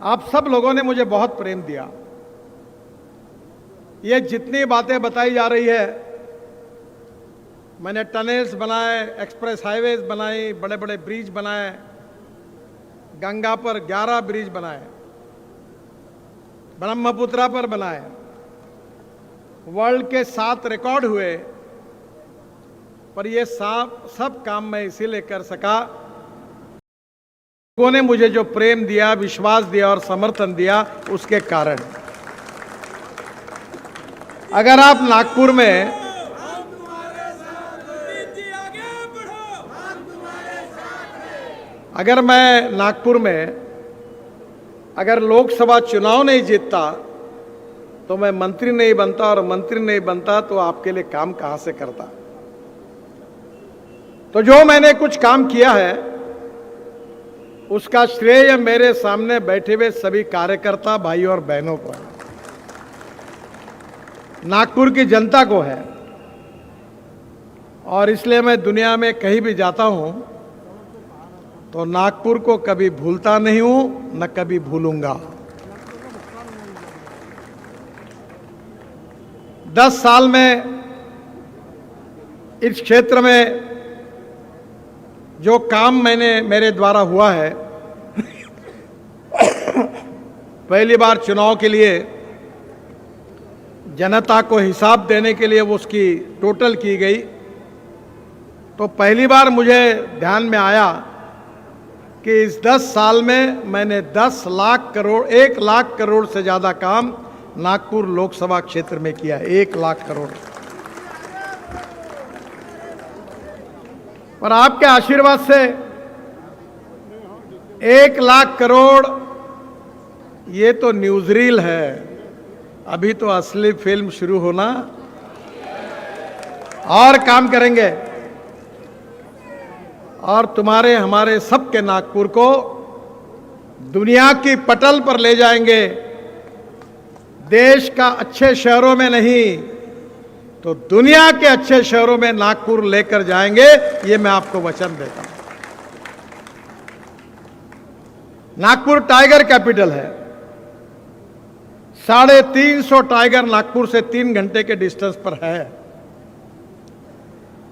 आप सब लोगों ने मुझे बहुत प्रेम दिया। ये जितनी बातें बताई जा रही है, मैंने टनल्स बनाए, एक्सप्रेस हाईवेज बनाई, बड़े बड़े ब्रिज बनाए, गंगा पर 11 ब्रिज बनाए, ब्रह्मपुत्रा पर बनाए, वर्ल्ड के 7 रिकॉर्ड हुए। पर ये सब काम मैं इसीलिए कर सका, लोगों ने मुझे जो प्रेम दिया, विश्वास दिया और समर्थन दिया, उसके कारण। अगर आप नागपुर में, अगर मैं नागपुर में अगर लोकसभा चुनाव नहीं जीतता तो मैं मंत्री नहीं बनता, और मंत्री नहीं बनता तो आपके लिए काम कहां से करता। तो जो मैंने कुछ काम किया है उसका श्रेय मेरे सामने बैठे हुए सभी कार्यकर्ता भाई और बहनों को है, नागपुर की जनता को है। और इसलिए मैं दुनिया में कहीं भी जाता हूं तो नागपुर को कभी भूलता नहीं हूं, न कभी भूलूंगा। 10 साल में इस क्षेत्र में जो काम मेरे द्वारा हुआ है, पहली बार चुनाव के लिए जनता को हिसाब देने के लिए वो उसकी टोटल की गई, तो पहली बार मुझे ध्यान में आया कि इस 10 साल में मैंने 10 लाख करोड़, 1 लाख करोड़ से ज्यादा काम नागपुर लोकसभा क्षेत्र में किया। 1 लाख करोड़। पर आपके आशीर्वाद से 1 लाख करोड़ ये तो न्यूज़रील है, अभी तो असली फिल्म शुरू होना, और काम करेंगे और तुम्हारे हमारे सबके नागपुर को दुनिया की पटल पर ले जाएंगे। देश का अच्छे शहरों में नहीं तो दुनिया के अच्छे शहरों में नागपुर लेकर जाएंगे, ये मैं आपको वचन देता हूं। नागपुर टाइगर कैपिटल है। 350 टाइगर नागपुर से 3 घंटे के डिस्टेंस पर है।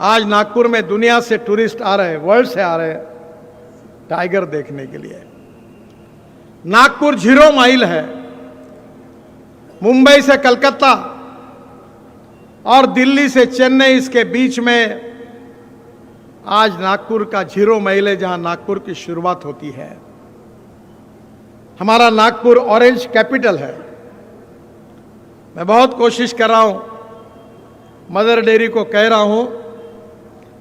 आज नागपुर में दुनिया से टूरिस्ट आ रहे हैं, वर्ल्ड से आ रहे हैं टाइगर देखने के लिए। नागपुर 0 माइल है। मुंबई से कलकत्ता और दिल्ली से चेन्नई, इसके बीच में आज नागपुर का 0 माइल है, जहां नागपुर की शुरुआत होती है। हमारा नागपुर ऑरेंज कैपिटल है। मैं बहुत कोशिश कर रहा हूं, मदर डेयरी को कह रहा हूं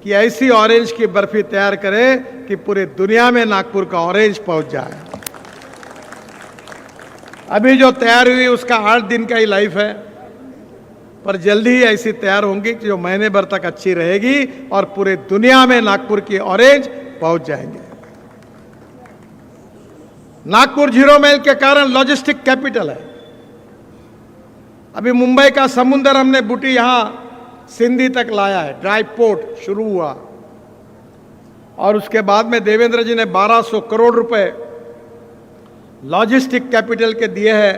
कि ऐसी ऑरेंज की बर्फी तैयार करें कि पूरे दुनिया में नागपुर का ऑरेंज पहुंच जाए। अभी जो तैयार हुई उसका 8 दिन का ही लाइफ है, पर जल्दी ही ऐसी तैयार होंगी कि जो महीने भर तक अच्छी रहेगी और पूरे दुनिया में नागपुर की ऑरेंज पहुंच जाएंगे। नागपुर 0 माइल के कारण लॉजिस्टिक कैपिटल है। अभी मुंबई का समुद्र हमने बूटी यहां सिंधी तक लाया है, ड्राई पोर्ट शुरू हुआ, और उसके बाद में देवेंद्र जी ने 1200 करोड़ रुपए लॉजिस्टिक कैपिटल के दिए हैं।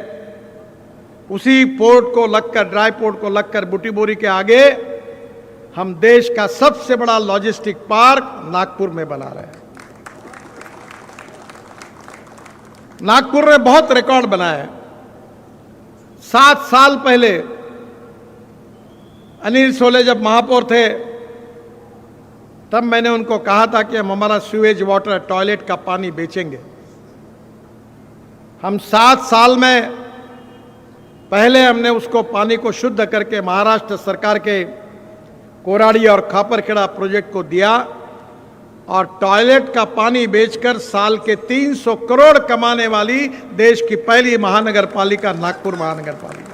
उसी पोर्ट को लगकर, ड्राई पोर्ट को लगकर बूटी बोरी के आगे हम देश का सबसे बड़ा लॉजिस्टिक पार्क नागपुर में बना रहे हैं। नागपुर ने बहुत रिकॉर्ड बनाया है। 7 साल पहले अनिल सोले जब महापौर थे, तब मैंने उनको कहा था कि हम हमारा सीवेज वाटर, टॉयलेट का पानी बेचेंगे। हम 7 साल में पहले हमने उसको पानी को शुद्ध करके महाराष्ट्र सरकार के कोराड़ी और खापरखेड़ा प्रोजेक्ट को दिया, और टॉयलेट का पानी बेचकर साल के 300 करोड़ कमाने वाली देश की पहली महानगर पालिका नागपुर महानगर पालिका।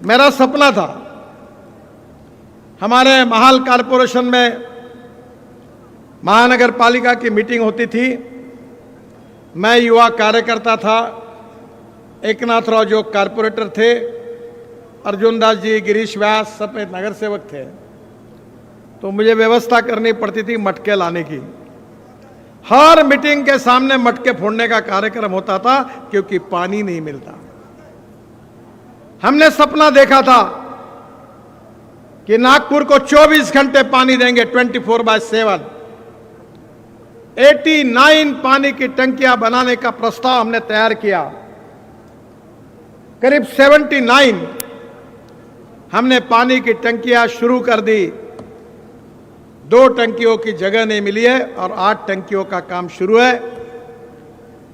मेरा सपना था, हमारे महाल कारपोरेशन में महानगर पालिका की मीटिंग होती थी। मैं युवा कार्यकर्ता था, एकनाथ राव जो कारपोरेटर थे, अर्जुन दास जी, गिरीश व्यास सब नगर सेवक थे। तो मुझे व्यवस्था करनी पड़ती थी मटके लाने की। हर मीटिंग के सामने मटके फोड़ने का कार्यक्रम होता था क्योंकि पानी नहीं मिलता। हमने सपना देखा था कि नागपुर को 24 घंटे पानी देंगे, 24/7। 89 पानी की टंकियां बनाने का प्रस्ताव हमने तैयार किया। करीब 79 हमने पानी की टंकियां शुरू कर दी। 2 टंकियों की जगह नहीं मिली है और 8 टंकियों का काम शुरू है।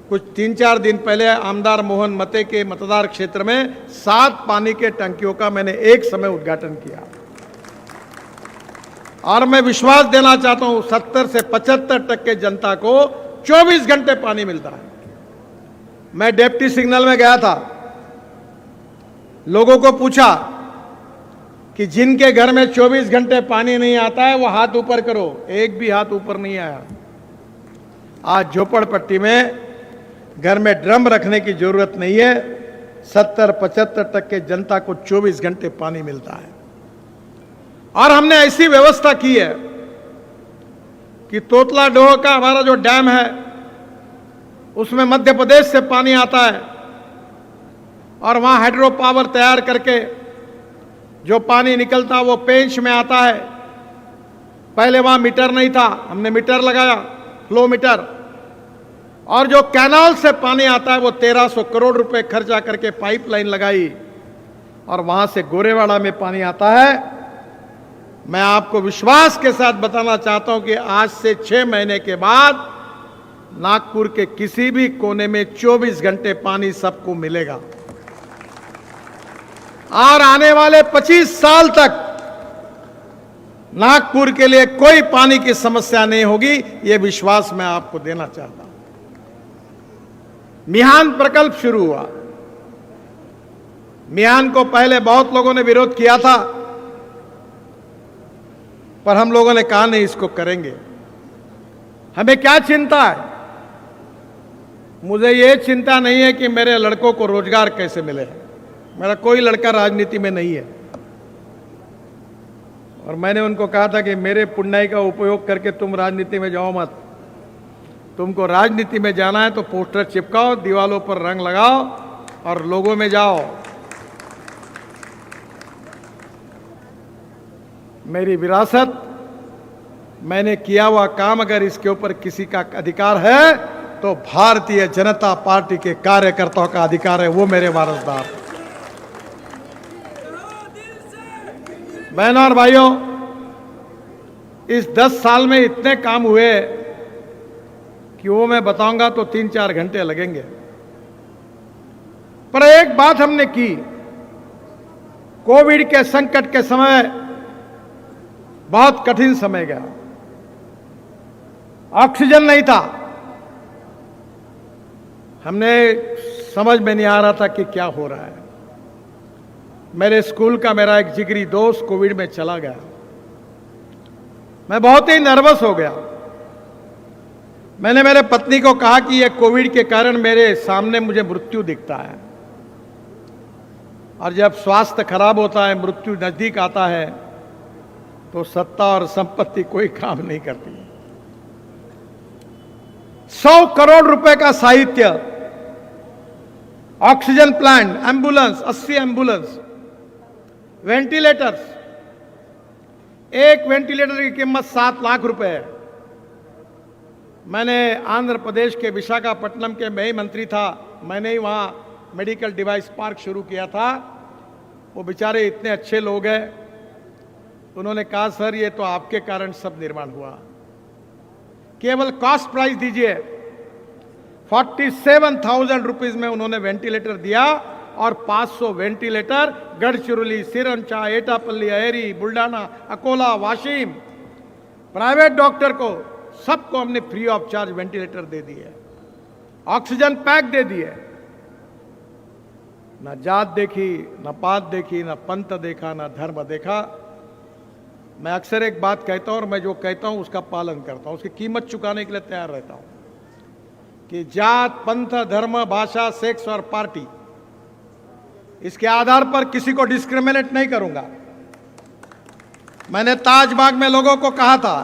कुछ 3-4 दिन पहले आमदार मोहन मते के मतदार क्षेत्र में 7 पानी के टंकियों का मैंने एक समय उद्घाटन किया। और मैं विश्वास देना चाहता हूं 70 से 75% जनता को 24 घंटे पानी मिलता है। मैं डिप्टी सिग्नल में गया था, लोगों को पूछा कि जिनके घर में 24 घंटे पानी नहीं आता है वो हाथ ऊपर करो। एक भी हाथ ऊपर नहीं आया। आज झोपड़पट्टी में घर में ड्रम रखने की जरूरत नहीं है। 70-75% जनता को 24 घंटे पानी मिलता है। और हमने ऐसी व्यवस्था की है कि तोतला डोह का हमारा जो डैम है उसमें मध्य प्रदेश से पानी आता है और वहां हाइड्रो पावर तैयार करके जो पानी निकलता वो पेंच में आता है। पहले वहां मीटर नहीं था, हमने मीटर लगाया, फ्लो मीटर। और जो कैनाल से पानी आता है वो 1300 करोड़ रुपए खर्चा करके पाइपलाइन लगाई और वहां से गोरेवाड़ा में पानी आता है। मैं आपको विश्वास के साथ बताना चाहता हूं कि आज से 6 महीने के बाद नागपुर के किसी भी कोने में 24 घंटे पानी सबको मिलेगा। और आने वाले 25 साल तक नागपुर के लिए कोई पानी की समस्या नहीं होगी, यह विश्वास मैं आपको देना चाहता हूं। मिहान प्रकल्प शुरू हुआ। मिहान को पहले बहुत लोगों ने विरोध किया था, पर हम लोगों ने कहा नहीं, इसको करेंगे। हमें क्या चिंता है? मुझे ये चिंता नहीं है कि मेरे लड़कों को रोजगार कैसे मिले। मेरा कोई लड़का राजनीति में नहीं है। और मैंने उनको कहा था कि मेरे पुण्याई का उपयोग करके तुम राजनीति में जाओ मत। तुमको राजनीति में जाना है तो पोस्टर चिपकाओ, दीवालों पर रंग लगाओ और लोगों में जाओ। मेरी विरासत, मैंने किया हुआ काम, अगर इसके ऊपर किसी का अधिकार है तो भारतीय जनता पार्टी के कार्यकर्ताओं का अधिकार है, वो मेरे वारसदार। बहनों और भाइयों, इस 10 साल में इतने काम हुए कि वो मैं बताऊंगा तो 3-4 घंटे लगेंगे। पर एक बात हमने की, कोविड के संकट के समय बहुत कठिन समय गया, ऑक्सीजन नहीं था। हमने समझ में नहीं आ रहा था कि क्या हो रहा है। मेरे स्कूल का मेरा एक जिगरी दोस्त कोविड में चला गया। मैं बहुत ही नर्वस हो गया। मैंने मेरे पत्नी को कहा कि यह कोविड के कारण मेरे सामने मुझे मृत्यु दिखता है, और जब स्वास्थ्य खराब होता है, मृत्यु नजदीक आता है, तो सत्ता और संपत्ति कोई काम नहीं करती। 100 करोड़ रुपए का साहित्य, oxygen plant, ambulance, 80 ambulance, ventilators. एक वेंटिलेटर की कीमत 7 लाख रुपए है। मैंने आंध्र प्रदेश के विशाखापट्टनम के, मैं ही मंत्री था, मैंने ही वहां मेडिकल डिवाइस पार्क शुरू किया था। वो बेचारे इतने अच्छे लोग हैं, उन्होंने कहा सर ये तो आपके कारण सब निर्माण हुआ, केवल कॉस्ट प्राइस दीजिए। 47,000 रुपीज में उन्होंने वेंटिलेटर दिया और 500 ventilator Gadchiroli, Sironcha, Etapalli, Aheri, Buldhana, Akola, Washim, private doctor को सबको हमने फ्री ऑफ चार्ज वेंटिलेटर दे दिए, ऑक्सीजन पैक दे दिए। ना जात देखी, ना पात देखी, ना पंथ देखा, ना धर्म देखा। मैं अक्सर एक बात कहता हूं और मैं जो कहता हूं उसका पालन करता हूं, उसकी कीमत चुकाने के लिए तैयार रहता हूं कि जात, पंथ, धर्म, भाषा, सेक्स और पार्टी, इसके आधार पर किसी को डिस्क्रिमिनेट नहीं करूंगा। मैंने ताजबाग में लोगों को कहा था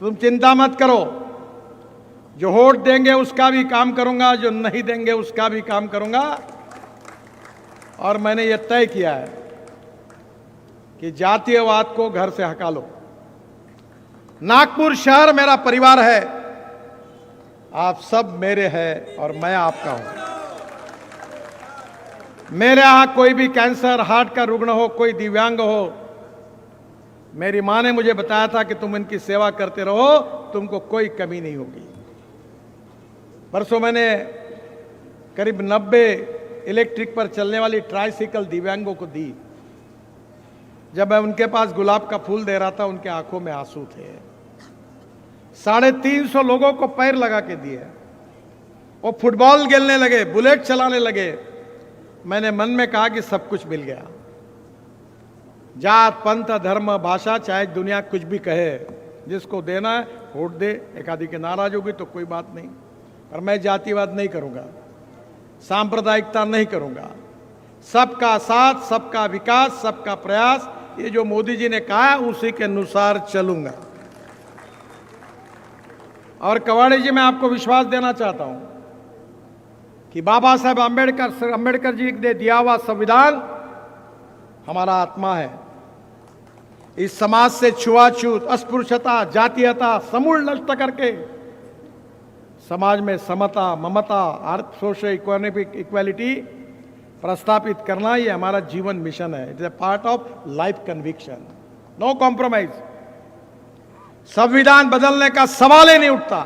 तुम चिंता मत करो, जो वोट देंगे उसका भी काम करूंगा, जो नहीं देंगे उसका भी काम करूंगा। और मैंने यह तय किया है कि जातीयवाद को घर से हटा लो। नागपुर शहर मेरा परिवार है, आप सब मेरे हैं और मैं आपका हूं। मेरे यहां कोई भी कैंसर, हार्ट का रुग्ण हो, कोई दिव्यांग हो, मेरी मां ने मुझे बताया था कि तुम इनकी सेवा करते रहो, तुमको कोई कमी नहीं होगी। परसों मैंने करीब 90 इलेक्ट्रिक पर चलने वाली ट्राइसिकल दिव्यांगों को दी। जब मैं उनके पास गुलाब का फूल दे रहा था, उनके आंखों में आंसू थे। 350 लोगों को पैर लगा के दिए। वो फुटबॉल खेलने लगे, बुलेट चलाने लगे। मैंने मन में कहा कि सब कुछ मिल गया। जात, पंथ, धर्म, भाषा, चाहे दुनिया कुछ भी कहे, जिसको देना है वोट दे। एक आदि के नाराज होगी तो कोई बात नहीं, पर मैं जातिवाद नहीं करूंगा, सांप्रदायिकता नहीं करूंगा। सबका साथ, सबका विकास, सबका प्रयास, ये जो मोदी जी ने कहा उसी के अनुसार चलूंगा। और कवाड़ी जी, मैं आपको विश्वास देना चाहता हूं कि बाबा साहेब अंबेडकर जी ने दिया हुआ संविधान हमारा आत्मा है। इस समाज से छुआछूत, अस्पृश्यता, जातीयता समूल नष्ट करके समाज में समता, ममता, सोशल इकोनॉमिक इक्वालिटी प्रस्तापित करना, ये हमारा जीवन मिशन है। It is a part of life conviction, no compromise. संविधान बदलने का सवाल ही नहीं उठता।